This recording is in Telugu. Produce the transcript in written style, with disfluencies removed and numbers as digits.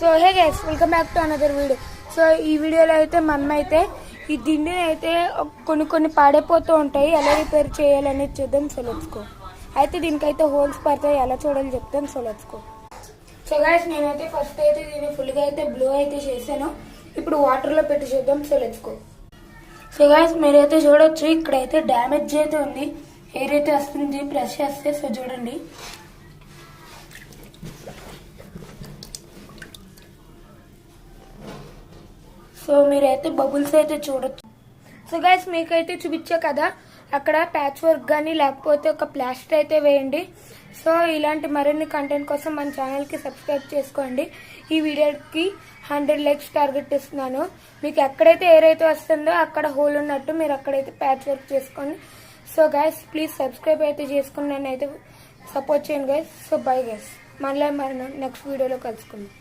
So hey guys, welcome back to another video. So ఈ వీడియోలో అయితే మనం అయితే ఈ దిండిని అయితే కొన్ని పాడైపోతూ ఉంటాయి, ఎలా రిపేర్ చేయాలనేది చూద్దాం. So let's go. అయితే దీనికైతే హోల్స్ పడతాయి, ఎలా చూడాలి చెప్తాం. So let's go. So guys, నేనైతే ఫస్ట్ అయితే దీన్ని ఫుల్గా అయితే బ్లో అయితే చేశాను. ఇప్పుడు వాటర్లో పెట్టి చూద్దాం. So let's go. So guys, మీరైతే చూడొచ్చు, ఇక్కడైతే డ్యామేజ్ అయితే ఉంది, ఎయిర్ అయితే వస్తుంది ప్రెస్ చేస్తే. సో చూడండి, సో మీరైతే బబుల్స్ అయితే చూడొచ్చు. సో గైస్, మీకైతే చూపించా కదా, అక్కడ ప్యాచ్ వర్క్ కానీ లేకపోతే ఒక ప్లాస్టర్ అయితే వేయండి. సో ఇలాంటి మరిన్ని కంటెంట్ కోసం మన ఛానల్కి సబ్స్క్రైబ్ చేసుకోండి. ఈ వీడియోకి 100 లైక్స్ టార్గెట్ ఇస్తున్నాను. మీకు ఎక్కడైతే ఎయిర్ అయితే వస్తుందో అక్కడ హోల్ ఉన్నట్టు మీరు అక్కడైతే ప్యాచ్ వర్క్ చేసుకోండి. సో గైస్, ప్లీజ్ సబ్స్క్రైబ్ అయితే చేసుకుని నన్ను అయితే సపోర్ట్ చేయండి గైస్. సో బై గైస్, మళ్ళీ నెక్స్ట్ వీడియోలో కలుసుకుందాం.